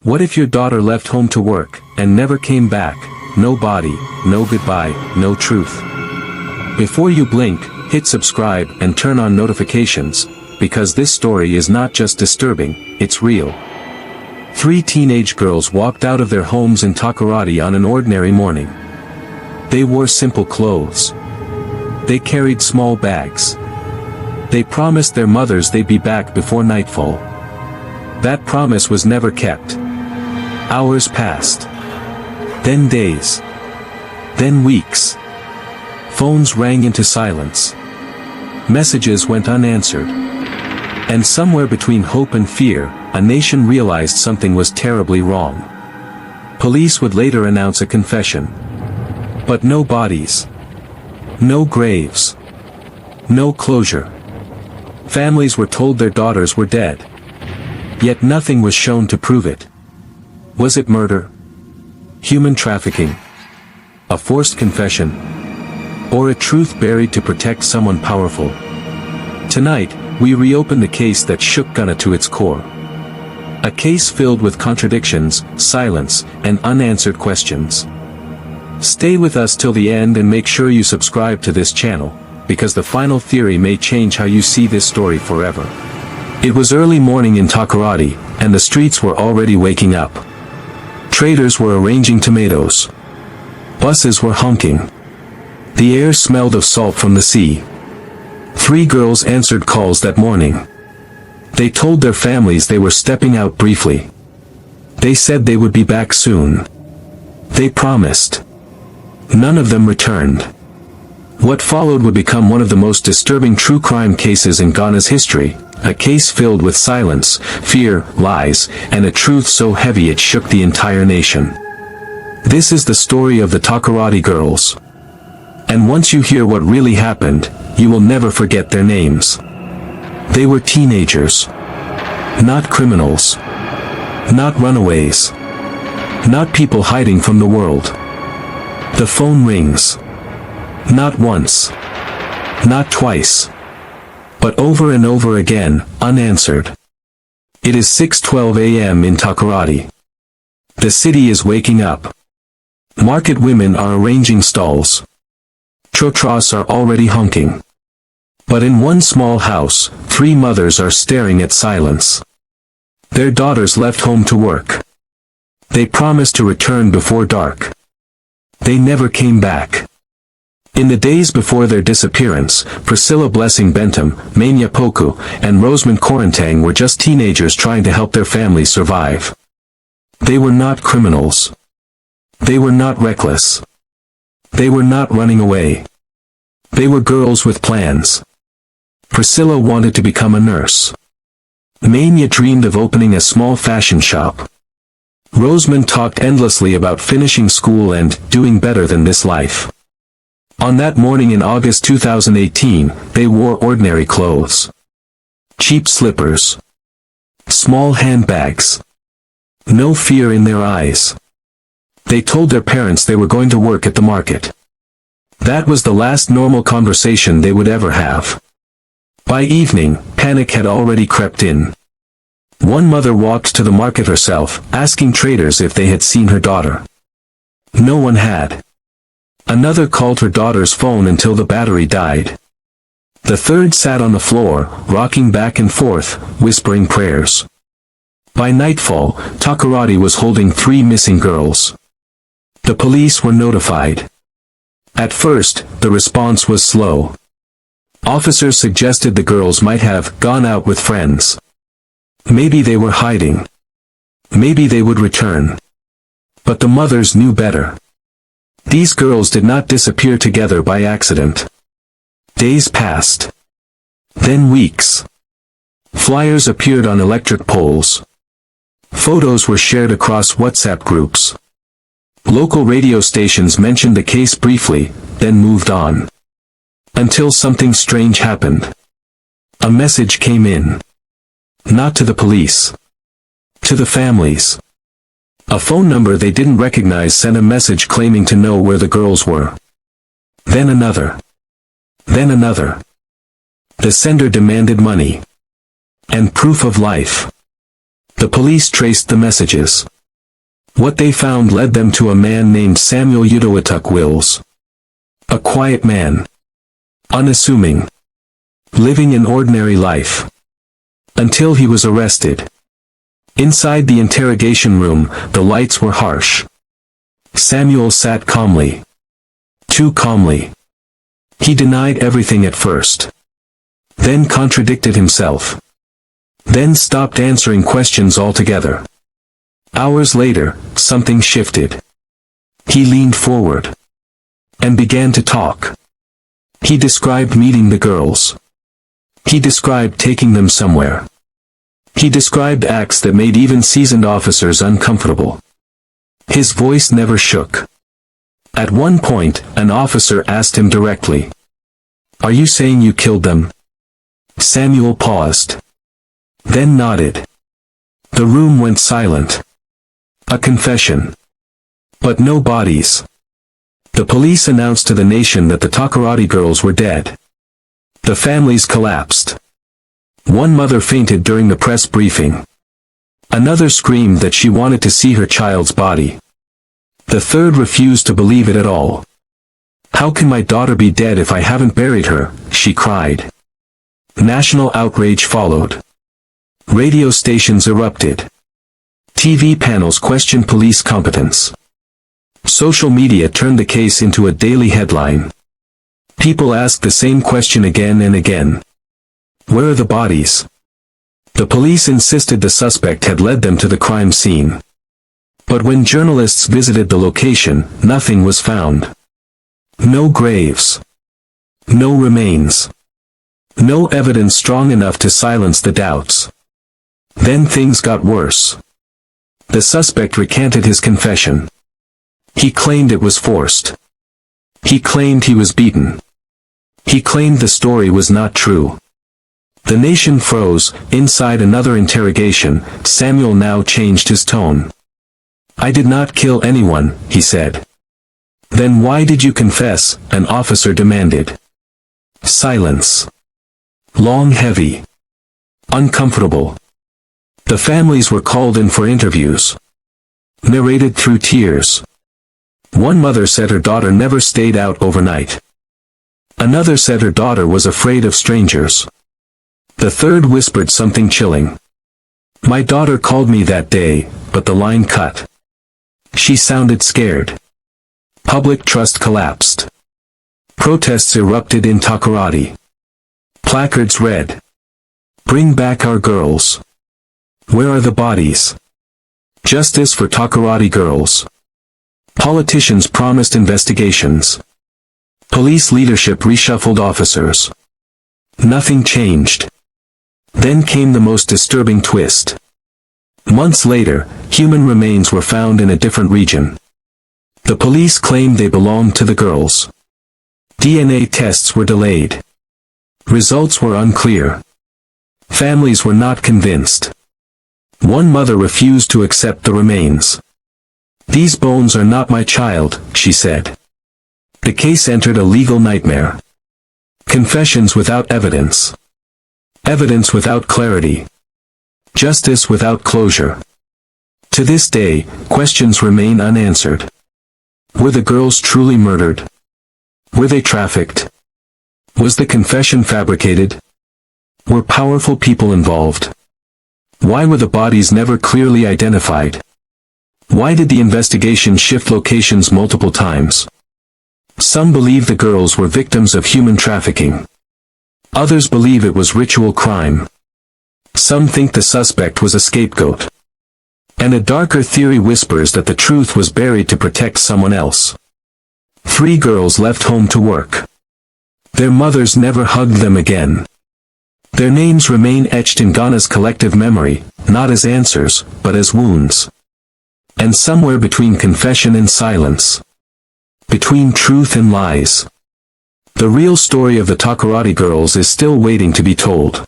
What if your daughter left home to work, and never came back? No body, no goodbye, no truth. Before you blink, hit subscribe and turn on notifications, because this story is not just disturbing, it's real. 3 teenage girls walked out of their homes in Takoradi on an ordinary morning. They wore simple clothes. They carried small bags. They promised their mothers they'd be back before nightfall. That promise was never kept. Hours passed. Then days. Then weeks. Phones rang into silence. Messages went unanswered. And somewhere between hope and fear, a nation realized something was terribly wrong. Police would later announce a confession. But no bodies. No graves. No closure. Families were told their daughters were dead. Yet nothing was shown to prove it. Was it murder? Human trafficking? A forced confession? Or a truth buried to protect someone powerful? Tonight, we reopen the case that shook Ghana to its core. A case filled with contradictions, silence, and unanswered questions. Stay with us till the end and make sure you subscribe to this channel, because the final theory may change how you see this story forever. It was early morning in Takoradi, and the streets were already waking up. Traders were arranging tomatoes. Buses were honking. The air smelled of salt from the sea. 3 girls answered calls that morning. They told their families they were stepping out briefly. They said they would be back soon. They promised. None of them returned. What followed would become one of the most disturbing true crime cases in Ghana's history, a case filled with silence, fear, lies, and a truth so heavy it shook the entire nation. This is the story of the Takoradi girls. And once you hear what really happened, you will never forget their names. They were teenagers. Not criminals. Not runaways. Not people hiding from the world. The phone rings. Not once. Not twice. But over and over again, unanswered. It is 6:12 a.m. in Takoradi. The city is waking up. Market women are arranging stalls. Trotros are already honking. But in one small house, 3 mothers are staring at silence. Their daughters left home to work. They promised to return before dark. They never came back. In the days before their disappearance, Priscilla Blessing Bentum, Maame Yaa Poku, and Rosemond Koranteng were just teenagers trying to help their families survive. They were not criminals. They were not reckless. They were not running away. They were girls with plans. Priscilla wanted to become a nurse. Maame Yaa dreamed of opening a small fashion shop. Rosemond talked endlessly about finishing school and doing better than this life. On that morning in August 2018, they wore ordinary clothes. Cheap slippers. Small handbags. No fear in their eyes. They told their parents they were going to work at the market. That was the last normal conversation they would ever have. By evening, panic had already crept in. One mother walked to the market herself, asking traders if they had seen her daughter. No one had. Another called her daughter's phone until the battery died. The third sat on the floor, rocking back and forth, whispering prayers. By nightfall, Takoradi was holding 3 missing girls. The police were notified. At first, the response was slow. Officers suggested the girls might have gone out with friends. Maybe they were hiding. Maybe they would return. But the mothers knew better. These girls did not disappear together by accident. Days passed. Then weeks. Flyers appeared on electric poles. Photos were shared across WhatsApp groups. Local radio stations mentioned the case briefly, then moved on. Until something strange happened. A message came in. Not to the police. To the families. A phone number they didn't recognize sent a message claiming to know where the girls were. Then another. Then another. The sender demanded money. And proof of life. The police traced the messages. What they found led them to a man named Samuel Udowatuk Wills. A quiet man. Unassuming. Living an ordinary life. Until he was arrested. Inside the interrogation room, the lights were harsh. Samuel sat calmly. Too calmly. He denied everything at first. Then contradicted himself. Then stopped answering questions altogether. Hours later, something shifted. He leaned forward. And began to talk. He described meeting the girls. He described taking them somewhere. He described acts that made even seasoned officers uncomfortable. His voice never shook. At one point, an officer asked him directly, "Are you saying you killed them?" Samuel paused. Then nodded. The room went silent. A confession. But no bodies. The police announced to the nation that the Takoradi girls were dead. The families collapsed. One mother fainted during the press briefing. Another screamed that she wanted to see her child's body. The third refused to believe it at all. "How can my daughter be dead if I haven't buried her?" she cried. National outrage followed. Radio stations erupted. TV panels questioned police competence. Social media turned the case into a daily headline. People asked the same question again and again. Where are the bodies? The police insisted the suspect had led them to the crime scene. But when journalists visited the location, nothing was found. No graves. No remains. No evidence strong enough to silence the doubts. Then things got worse. The suspect recanted his confession. He claimed it was forced. He claimed he was beaten. He claimed the story was not true. The nation froze. Inside another interrogation, Samuel now changed his tone. "I did not kill anyone," he said. "Then why did you confess?" an officer demanded. Silence. Long, heavy. Uncomfortable. The families were called in for interviews. Narrated through tears. One mother said her daughter never stayed out overnight. Another said her daughter was afraid of strangers. The third whispered something chilling. "My daughter called me that day, but the line cut." She sounded scared. Public trust collapsed. Protests erupted in Takoradi. Placards read, "Bring back our girls. Where are the bodies? Justice for Takoradi girls." Politicians promised investigations. Police leadership reshuffled officers. Nothing changed. Then came the most disturbing twist. Months later, human remains were found in a different region. The police claimed they belonged to the girls. DNA tests were delayed. Results were unclear. Families were not convinced. One mother refused to accept the remains. "These bones are not my child," she said. The case entered a legal nightmare. Confessions without evidence. Evidence without clarity. Justice without closure. To this day, questions remain unanswered. Were the girls truly murdered? Were they trafficked? Was the confession fabricated? Were powerful people involved? Why were the bodies never clearly identified? Why did the investigation shift locations multiple times? Some believe the girls were victims of human trafficking. Others believe it was ritual crime. Some think the suspect was a scapegoat. And a darker theory whispers that the truth was buried to protect someone else. 3 girls left home to work. Their mothers never hugged them again. Their names remain etched in Ghana's collective memory, not as answers, but as wounds. And somewhere between confession and silence, between truth and lies, the real story of the Takoradi girls is still waiting to be told.